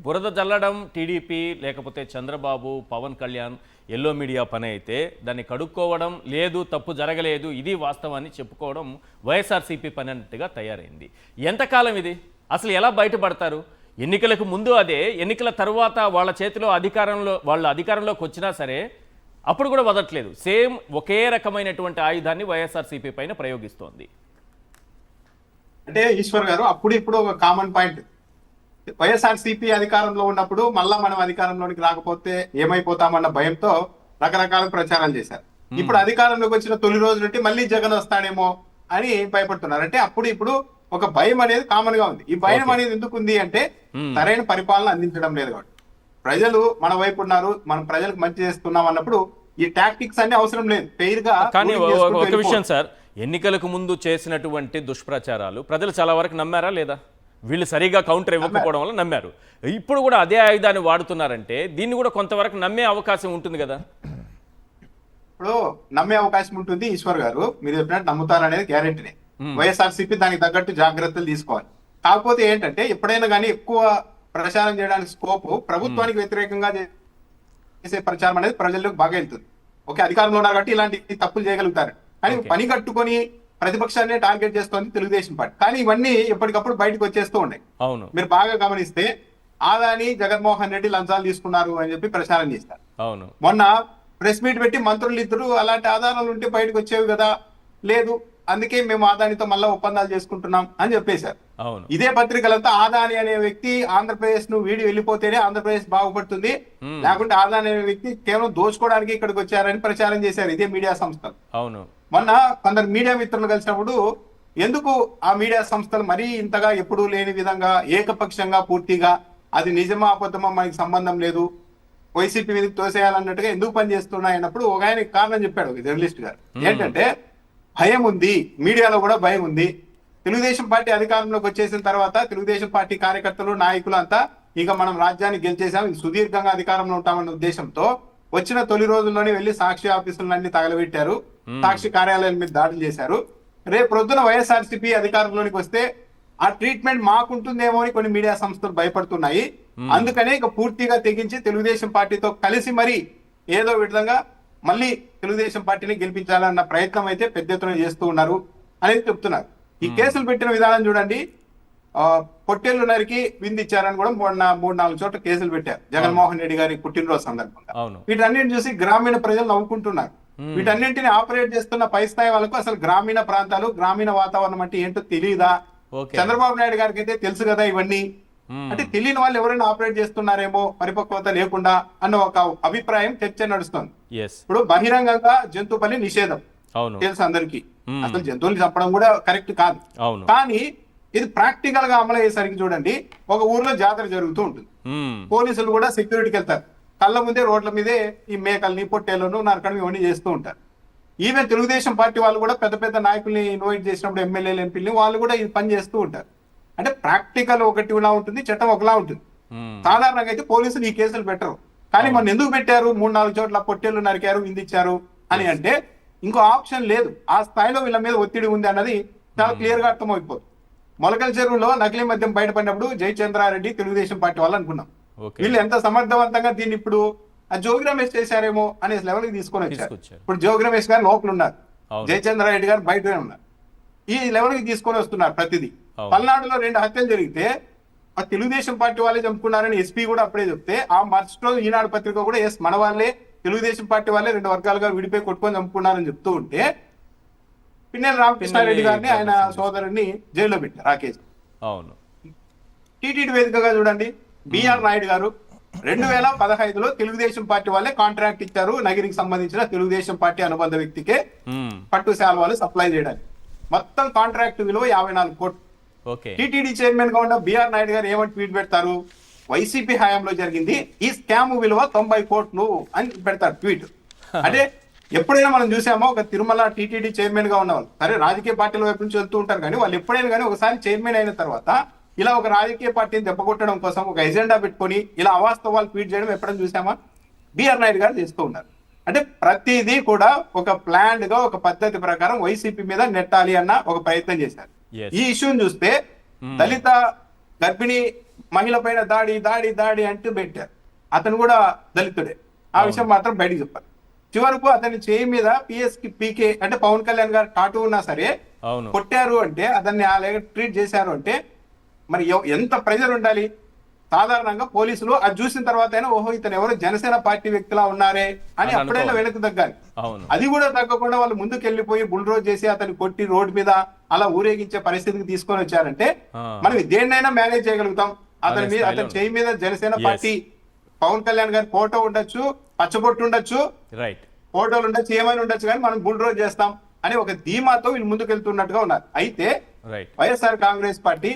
బురద జల్లడం టీడీపీ లేకపోతే చంద్రబాబు పవన్ కళ్యాణ్ ఎల్లో మీడియా పని అయితే దాన్ని కడుక్కోవడం లేదు, తప్పు జరగలేదు, ఇది వాస్తవాన్ని చెప్పుకోవడం వైఎస్ఆర్సీపీ పని అన్నట్టుగా తయారైంది. ఎంతకాలం ఇది? అసలు ఎలా బయటపడతారు? ఎన్నికలకు ముందు అదే, ఎన్నికల తర్వాత వాళ్ళ చేతిలో అధికారంలోకి వచ్చినా సరే అప్పుడు కూడా వదలట్లేదు. సేమ్ ఒకే రకమైనటువంటి ఆయుధాన్ని వైఎస్ఆర్సీపీ పైన ప్రయోగిస్తోంది. అంటే ఈశ్వర్ గారు అప్పుడు ఇప్పుడు ఒక కామన్ పాయింట్, వైఎస్ఆర్సీపీ అధికారంలో ఉన్నప్పుడు మళ్ళా మనం అధికారంలోనికి రాకపోతే ఏమైపోతామన్న భయంతో రకరకాల ప్రచారాలు చేశారు. ఇప్పుడు అధికారంలోకి వచ్చిన తొలి రోజు నుండి మళ్ళీ జగన్ వస్తాడేమో అని భయపడుతున్నారు. అంటే అప్పుడు ఇప్పుడు ఒక భయం అనేది కామన్ గా ఉంది. ఈ భయం అనేది ఎందుకు ఉంది అంటే సరైన పరిపాలన అందించడం లేదు కాబట్టి. ప్రజలు మన వైపు ఉన్నారు, మనం ప్రజలకు మంచి చేస్తున్నాం అన్నప్పుడు ఈ టాక్టిక్స్ అన్ని అవసరం లేదు. ఫెయిర్ గా. కానీ ఒక విషయం సార్, ఎన్నికలకు ముందు చేసినటువంటి దుష్ప్రచారాలు ప్రజలు చాలా వరకు నమ్మారా లేదా? వీళ్ళు సరిగా కౌంటర్ ఇవ్వకపోవడం వల్ల నమ్మారు. ఇప్పుడు కూడా అదే ఆయుధాన్ని వాడుతున్నారంటే దీన్ని కూడా కొంతవరకు నమ్మే అవకాశం ఉంటుంది కదా. ఇప్పుడు నమ్మే అవకాశం ఉంటుంది ఈశ్వర్ గారు, మీరు చెప్పినట్టు నమ్ముతారనేది గ్యారెంటీనే. వైఎస్ఆర్సీపీ దానికి తగ్గట్టు జాగ్రత్తలు తీసుకోవాలి. కాకపోతే ఏంటంటే ఎప్పుడైనా కానీ ఎక్కువ ప్రచారం చేయడానికి స్కోప్ ప్రభుత్వానికి వ్యతిరేకంగా చేసే ప్రచారం అనేది ప్రజలకు బాగా వెళ్తుంది. ఓకే, అధికారంలో ఉన్నారు కాబట్టి ఇలాంటి తప్పులు చేయగలుగుతారు. కానీ పని కట్టుకొని ప్రతిపక్షాన్ని టార్గెట్ చేస్తోంది తెలుగుదేశం పార్టీ. కానీ ఇవన్నీ ఎప్పటికప్పుడు బయటకు వచ్చేస్తూ ఉన్నాయి. అవును, మీరు బాగా గమనిస్తే ఆదాని జగన్మోహన్ రెడ్డి లంచాలు తీసుకున్నారు అని చెప్పి ప్రచారం చేస్తారు. అవును, మొన్న ప్రెస్ మీట్ పెట్టి మంత్రులు ఇద్దరు అలాంటి ఆధారాలు ఉంటే బయటకు వచ్చేవి కదా, లేదు అందుకే మేము ఆదానితో మళ్ళీ ఒప్పందాలు చేసుకుంటున్నాం అని చెప్పేశారు. ఇదే పత్రికలంతా ఆదాని అనే వ్యక్తి ఆంధ్రప్రదేశ్ ను వీడి వెళ్ళిపోతేనే ఆంధ్రప్రదేశ్ బాగుపడుతుంది, లేకుంటే ఆదాని అనే వ్యక్తి కేవలం దోచుకోవడానికి ఇక్కడికి వచ్చారని ప్రచారం చేశారు ఇదే మీడియా సంస్థలు. అవును, మొన్న కొందరు మీడియా మిత్రులు కలిసినప్పుడు ఎందుకు ఆ మీడియా సంస్థలు మరీ ఇంతగా ఎప్పుడూ లేని విధంగా ఏకపక్షంగా పూర్తిగా అది నిజమా అబద్ధమా మనకి సంబంధం లేదు, వైసీపీ మీదకి తోసేయాలన్నట్టుగా ఎందుకు పనిచేస్తున్నాయన్నప్పుడు ఒక ఆయన కారణం చెప్పాడు ఒక జర్నలిస్ట్ గారు. ఏంటంటే భయం ఉంది, మీడియాలో కూడా భయం ఉంది. తెలుగుదేశం పార్టీ అధికారంలోకి వచ్చేసిన తర్వాత తెలుగుదేశం పార్టీ కార్యకర్తలు నాయకులు అంతా ఇక మనం రాజ్యాన్ని గెలిచేసాం, సుదీర్ఘంగా అధికారంలో ఉంటామన్న ఉద్దేశంతో వచ్చిన తొలి రోజుల్లోనే వెళ్లి సాక్షి ఆఫీసులన్నీ తగలబెట్టారు, సాక్షి కార్యాలయాల మీద దాడులు చేశారు. రేపు ప్రొద్దున వైఎస్ఆర్సీపీ అధికారంలోనికి వస్తే ఆ ట్రీట్మెంట్ మాకుంటుందేమో అని కొన్ని మీడియా సంస్థలు భయపడుతున్నాయి. అందుకనే ఇక పూర్తిగా తెగించి తెలుగుదేశం పార్టీతో కలిసి మరి ఏదో విధంగా మళ్ళీ తెలుగుదేశం పార్టీని గెలిపించాలన్న ప్రయత్నం అయితే పెద్ద ఎత్తున చేస్తూ ఉన్నారు అనేది చెప్తున్నారు. ఈ కేసులు పెట్టిన విధానం చూడండి, పొట్టేళ్లు నరికి విందిచ్చారని కూడా 3-4 చోట్ల కేసులు పెట్టారు జగన్మోహన్ రెడ్డి గారి పుట్టినరోజు సందర్భంగా. వీటన్నిటిని చూసి గ్రామీణ ప్రజలు నవ్వుకుంటున్నారు. వీటన్నింటిని ఆపరేట్ చేస్తున్న పై స్థాయి వాళ్ళకు అసలు గ్రామీణ ప్రాంతాలు గ్రామీణ వాతావరణం అంటే ఏంటో తెలియదా? చంద్రబాబు నాయుడు గారికి అయితే తెలుసు కదా ఇవన్నీ. అంటే తెలియని వాళ్ళు ఎవరైనా ఆపరేట్ చేస్తున్నారేమో పరిపక్వత లేకుండా అన్న ఒక అభిప్రాయం చర్చ నడుస్తుంది. ఇప్పుడు బహిరంగంగా జంతు బలి నిషేధం తెలుసు అందరికి, అసలు జంతువులు చంపడం కూడా కరెక్ట్ కాదు. కానీ ఇది ప్రాక్టికల్ గా అమలు అయ్యేసరికి చూడండి, ఒక ఊర్లో జాతర జరుగుతూ ఉంటుంది, పోలీసులు కూడా సెక్యూరిటీకి వెళ్తారు, కళ్ళ ముందే రోడ్ల మీదే ఈ మేకల్ని పొట్టేళ్లను నరకడం ఇవన్నీ చేస్తూ ఉంటారు. ఈవెన్ తెలుగుదేశం పార్టీ వాళ్ళు కూడా పెద్ద పెద్ద నాయకుల్ని ఇన్వైట్ చేసినప్పుడు ఎమ్మెల్యేలు ఎంపీలని వాళ్ళు కూడా ఇది పని చేస్తూ ఉంటారు. అంటే ప్రాక్టికల్ ఒకటిలా ఉంటుంది, చట్టం ఒకలా ఉంటుంది. సాధారణంగా అయితే పోలీసులు ఈ కేసులు పెట్టరు. కానీ మన ఎందుకు పెట్టారు? 3-4 చోట్ల పొట్టేళ్లు నరికారు, విందిచ్చారు అని అంటే ఇంకో ఆప్షన్ లేదు. ఆ స్థాయిలో వీళ్ళ మీద ఒత్తిడి ఉంది అన్నది చాలా క్లియర్ గా అర్థమైపోతుంది. మొలకల చెరువులో నకిలీ మద్యం బయటపడినప్పుడు జయచంద్రారెడ్డి తెలుగుదేశం పార్టీ వాళ్ళు అనుకున్నాం, వీళ్ళు ఎంత సమర్థవంతంగా దీన్ని ఇప్పుడు జోగి రమేష్ చేశారేమో అనే లెవెల్కి తీసుకొని వచ్చారు. ఇప్పుడు జోగి రమేష్ గారు లోపల ఉన్నారు, జయచంద్రారెడ్డి గారు బయటనే ఉన్నారు. ఈ లెవెల్కి తీసుకొని వస్తున్నారు ప్రతిదీ. పల్నాడులో 2 హత్యలు జరిగితే ఆ తెలుగుదేశం పార్టీ వాళ్ళే చంపుకున్నారని ఎస్పీ కూడా అప్పుడే చెప్తే ఆ మరుసటి రోజు ఈనాడు పత్రిక కూడా మన వాళ్ళే తెలుగుదేశం పార్టీ వాళ్ళే 2 వర్గాలుగా విడిపోయి కొట్టుకొని చంపుకున్నారని చెప్తూ ఉంటే పిన్నెల రామకృష్ణారెడ్డి గారిని ఆయన సోదరుని జైల్లో పెట్టారు ఆ కేసు. టీటీడీ వేదికగా చూడండి, బిఆర్ నాయుడు గారు 2015లో తెలుగుదేశం పార్టీ వాళ్ళే కాంట్రాక్ట్ ఇచ్చారు నగిరికి సంబంధించిన తెలుగుదేశం పార్టీ అనుబంధ వ్యక్తికే పట్టు శాలువాలు సప్లై చేయడానికి. మొత్తం కాంట్రాక్ట్ విలువ 54 కోట్లు. టీటీడీ చైర్మన్ గా ఉన్న బిఆర్ నాయుడు గారు ఏమని ట్వీట్ పెడతారు? వైసీపీ హయాంలో జరిగింది ఈ స్కామ్ విలువ 90 కోట్లు అని పెడతారు ట్వీట్. అంటే ఎప్పుడైనా మనం చూసామో ఒక తిరుమల టీటీడీ చైర్మన్ గా ఉన్నవాళ్ళు, సరే రాజకీయ పార్టీల వైపు నుంచి వెళ్తూ ఉంటారు, కానీ వాళ్ళు ఎప్పుడైనా కానీ ఒకసారి చైర్మన్ అయిన తర్వాత ఇలా ఒక రాజకీయ పార్టీని దెబ్బకొట్టడం కోసం ఒక ఎజెండా పెట్టుకొని ఇలా అవాస్తవాలు ట్వీట్ చేయడం ఎప్పుడైనా చూసామా? బిఆర్ నాయుడు గారు చేస్తూ ఉన్నారు. అంటే ప్రతిదీ కూడా ఒక ప్లాన్డ్ గా ఒక పద్ధతి ప్రకారం వైసీపీ మీద నెట్టాలి అన్న ఒక ప్రయత్నం చేశారు. ఈ ఇష్యూని చూస్తే దళిత గర్భిణీ మహిళ పైన దాడి దాడి దాడి అంటూ పెట్టారు. అతను కూడా దళితుడే, ఆ విషయం మాత్రం బయటికి చెప్పారు. చివరకు అతని చేయి మీద పీకే అంటే పవన్ కళ్యాణ్ గారు టాటూ ఉన్నా సరే అవును. కొట్టారు అంటే, అతన్ని అలాగే ట్రీట్ చేశారు అంటే మరి ఎంత ప్రెజర్ ఉండాలి. సాధారణంగా పోలీసులు అది చూసిన తర్వాత అయినా ఓహో ఇతను ఎవరు జనసేన పార్టీ వ్యక్తిలా ఉన్నారే అని అప్పుడైనా వెనక్కి తగ్గాలి. అది కూడా తగ్గకుండా వాళ్ళు ముందుకు వెళ్ళిపోయి బుల్రోజ్ చేసి అతన్ని కొట్టి రోడ్డు మీద అలా ఊరేగించే పరిస్థితికి తీసుకొని వచ్చారంటే మనం దేన్నైనా మేనేజ్ చేయగలుగుతాం. అతని చేయి మీద జనసేన పార్టీ పవన్ కళ్యాణ్ గారి ఫోటో ఉండొచ్చు, పచ్చబొట్టు ఉండొచ్చు, రైట్, ఫోటోలు ఉండొచ్చు, ఏమైనా ఉండొచ్చు, కానీ మనం బుల్రోజ్ చేస్తాం అని ఒక ధీమాతో వీళ్ళు ముందుకు వెళ్తున్నట్టుగా ఉన్నారు. అయితే వైఎస్ఆర్ కాంగ్రెస్ పార్టీ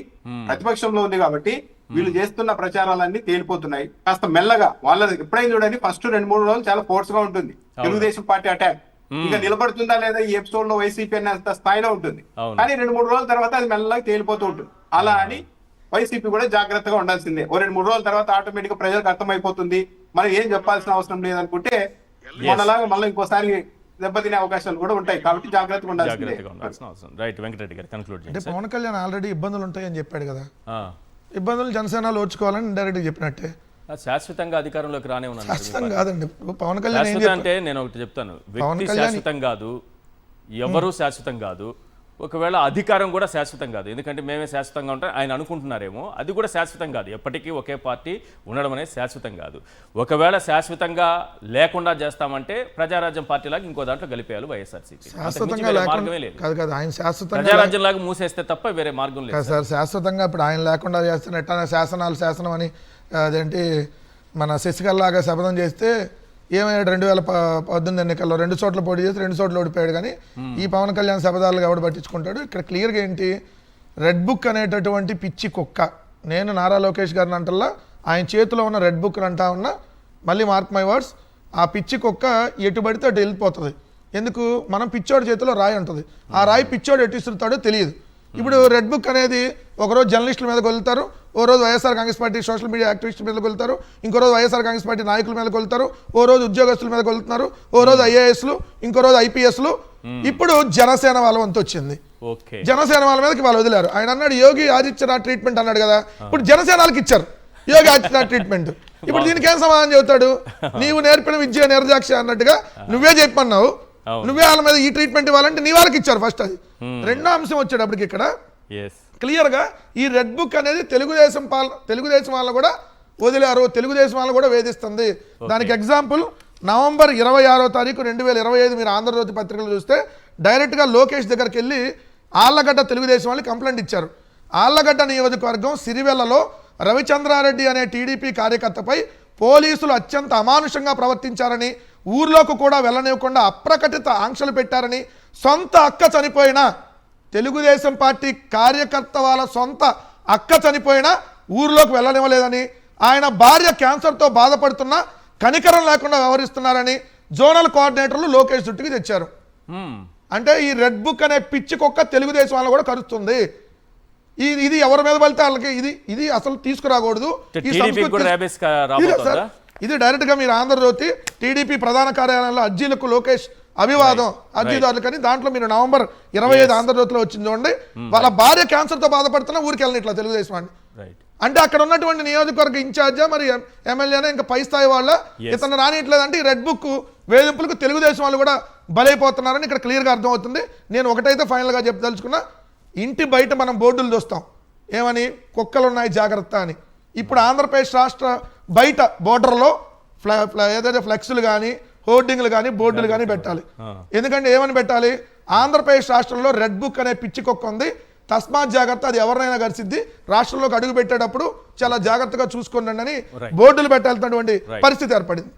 ప్రతిపక్షంలో ఉంది కాబట్టి వీళ్ళు చేస్తున్న ప్రచారాలన్నీ తేలిపోతున్నాయి. కాస్త మెల్లగా వాళ్ళది ఎప్పుడైనా చూడండి, ఫస్ట్ 2-3 రోజులు చాలా ఫోర్స్ గా ఉంటుంది తెలుగుదేశం పార్టీ అటాక్. ఇంకా నిలబడుతుందా లేదా ఈ ఎపిసోడ్ లో వైసీపీ అనే స్థాయిలో ఉంటుంది. కానీ 2-3 రోజుల తర్వాత అది మెల్లగా తేలిపోతూ ఉంటుంది. అలా అని వైసీపీ కూడా జాగ్రత్తగా ఉండాల్సిందే. ఓ 2-3 రోజుల తర్వాత ఆటోమేటిక్ గా ప్రజలకు అర్థమైపోతుంది, మనం ఏం చెప్పాల్సిన అవసరం లేదనుకుంటే మనలాగా మళ్ళీ ఇంకోసారి దెబ్బతినే అవకాశాలు కూడా ఉంటాయి. కాబట్టి జాగ్రత్తగా ఉండాల్సిందే. రైట్, వెంకటరెడ్డి గారు కన్క్లూడ్ అంటే పవన్ కళ్యాణ్ ఆల్రెడీ ఇబ్బందులు ఉంటాయని చెప్పాడు కదా, ఇబ్బందులు జనసేనలో ఓర్చుకోవాలని ఇండైరెక్ట్ గా చెప్పినట్టే. శాశ్వతంగా అధికారంలోకి రానే ఉన్నాను. శాశ్వతం కాదండి. పవన్ కళ్యాణ్ అంటే నేను ఒకటి చెప్తాను, వ్యక్తి శాశ్వతం కాదు, ఎవరు శాశ్వతం కాదు, ఒకవేళ అధికారం కూడా శాశ్వతం కాదు. ఎందుకంటే మేమే శాశ్వతంగా ఉంటాం ఆయన అనుకుంటున్నారేమో, అది కూడా శాశ్వతం కాదు. ఎప్పటికీ ఒకే పార్టీ ఉండడం అనేది శాశ్వతం కాదు. ఒకవేళ శాశ్వతంగా లేకుండా చేస్తామంటే ప్రజారాజ్యం పార్టీ లాగా ఇంకో దాంట్లో గెలిపేయాలి వైఎస్ఆర్సీపీ. మార్గమే లేదు. ఆయన శాశ్వతంగా ప్రజారాజ్యం లాగా మూసేస్తే తప్ప వేరే మార్గం లేదు సార్. శాశ్వతంగా ఇప్పుడు ఆయన లేకుండా చేస్తున్న ఎట్లా శాసనం అని అదేంటి మన శశికళ లాగా శపథం చేస్తే ఏమయ్యాడు, 2018 ఎన్నికల్లో 2 చోట్ల పోటీ చేసి 2 చోట్ల ఓడిపోయాడు. కానీ ఈ పవన్ కళ్యాణ్ శపథాలు ఎవడు పట్టించుకుంటాడు? ఇక్కడ క్లియర్గా ఏంటి, రెడ్ బుక్ అనేటటువంటి పిచ్చి కుక్క. నేను నారా లోకేష్ గారిని అంటల్లా, ఆయన చేతిలో ఉన్న రెడ్ బుక్ అంటా ఉన్నా, మళ్ళీ మార్క్ మై వర్డ్స్, ఆ పిచ్చి కుక్క ఎటు పడితే అటు వెళ్ళిపోతుంది. ఎందుకు, మనం పిచ్చోడి చేతిలో రాయి ఉంటుంది, ఆ రాయి పిచ్చోడు ఎటు ఇస్తుంటాడో తెలియదు. ఇప్పుడు రెడ్ బుక్ అనేది ఒకరోజు జర్నలిస్టుల మీద కొలుతారు, ఓ రోజు YSR Congress party social media యాక్టివిస్టుల మీద కొలుతారు, ఇంకో రోజు వైఎస్ఆర్ కాంగ్రెస్ పార్టీ నాయకుల మీద కొలుతారు, ఓ రోజు ఉద్యోగస్తుల మీద కొలుతున్నారు, ఓ రోజు ఐఏఎస్లు, ఇంకో రోజు ఐపీఎస్లు. ఇప్పుడు జనసేన వాళ్ళ వంతు వచ్చింది. జనసేన వాళ్ళ మీదకి వాళ్ళు వదిలారు. ఆయన అన్నాడు యోగి ఆదిత్యనాథ్ ట్రీట్మెంట్ అన్నాడు కదా, ఇప్పుడు జనసేనకి ఇచ్చారు యోగి ఆదిత్యనాథ్ ట్రీట్మెంట్. ఇప్పుడు దీనికి ఏం సమాధానం చెబుతాడు? నీవు నేర్పిన విద్య నిర్దాక్ష అన్నట్టుగా నువ్వే చెప్పన్నావు, నువ్వే వాళ్ళ మీద ఈ ట్రీట్మెంట్ ఇవ్వాలంటే నీ వాళ్ళకి ఇచ్చారు ఫస్ట్. అది రెండో అంశం వచ్చేటప్పటికి ఇక్కడ క్లియర్ గా ఈ రెడ్ బుక్ అనేది తెలుగుదేశం వాళ్ళని కూడా వదిలారు, తెలుగుదేశం వాళ్ళని కూడా వేధిస్తుంది. దానికి ఎగ్జాంపుల్ నవంబర్ 26వ తారీఖు 2025 మీరు ఆంధ్రజ్యోతి పత్రికలు చూస్తే డైరెక్ట్ గా లోకేష్ దగ్గరికి వెళ్ళి ఆళ్లగడ్డ తెలుగుదేశం వాళ్ళు కంప్లైంట్ ఇచ్చారు. ఆళ్లగడ్డ నియోజకవర్గం సిరివెల్లలో రవిచంద్రారెడ్డి అనే టీడీపీ కార్యకర్తపై పోలీసులు అత్యంత అమానుషంగా ప్రవర్తించారని, ఊర్లోకి కూడా వెళ్ళనివ్వకుండా అప్రకటిత ఆంక్షలు పెట్టారని, సొంత అక్క చనిపోయినా తెలుగుదేశం పార్టీ కార్యకర్త వాళ్ళ సొంత అక్క చనిపోయినా ఊర్లోకి వెళ్ళనివ్వలేదని, ఆయన భార్య క్యాన్సర్తో బాధపడుతున్నా కనికరం లేకుండా వ్యవహరిస్తున్నారని జోనల్ కోఆర్డినేటర్లు లోకేష్ చుట్టుకి తెచ్చారు. అంటే ఈ రెడ్ బుక్ అనే పిచ్చి కుక్క తెలుగుదేశం వాళ్ళని కూడా కరుస్తుంది. ఇది ఎవరి మీద వెళ్తే వాళ్ళకి ఇది అసలు తీసుకురాకూడదు. ఇది డైరెక్ట్ గా మీరు ఆంధ్రజ్యోతి టీడీపీ ప్రధాన కార్యాలయంలో అర్జీలకు లోకేష్ అభివాదం అర్జీదారులు కానీ దాంట్లో మీరు నవంబర్ 25 ఆంధ్రజ్యోతిలో వచ్చింది చూడండి. వాళ్ళ భార్య క్యాన్సర్ తో బాధపడుతున్నా ఊరికి వెళ్ళని ఇట్లా తెలుగుదేశం అండి. అంటే అక్కడ ఉన్నటువంటి నియోజకవర్గ ఇన్ఛార్జా మరి ఎమ్మెల్యేనా ఇంకా పై స్థాయి వాళ్ళ ఇతను రానిట్లేదంటే ఈ రెడ్ బుక్ వేధింపులకు తెలుగుదేశం వాళ్ళు కూడా బలైపోతున్నారని ఇక్కడ క్లియర్ గా అర్థమవుతుంది. నేను ఒకటైతే ఫైనల్ గా చెప్పదలుచుకున్నా, ఇంటి బయట మనం బోర్డులు చూస్తాం ఏమని, కుక్కలున్నాయి జాగ్రత్త అని. ఇప్పుడు ఆంధ్రప్రదేశ్ రాష్ట్ర బయట బోర్డర్లో ఏదైతే ఫ్లెక్స్లు కానీ హోర్డింగ్లు కానీ బోర్డులు కానీ పెట్టాలి. ఎందుకంటే ఏమని పెట్టాలి, ఆంధ్రప్రదేశ్ రాష్ట్రంలో రెడ్ బుక్ అనే పిచ్చి కుక్క ఉంది, తస్మాత్ జాగ్రత్త, అది ఎవరినైనా గడిచిద్ది, రాష్ట్రంలోకి అడుగు పెట్టేటప్పుడు చాలా జాగ్రత్తగా చూసుకోండి అని బోర్డులు పెట్టాల్సినటువంటి పరిస్థితి ఏర్పడింది.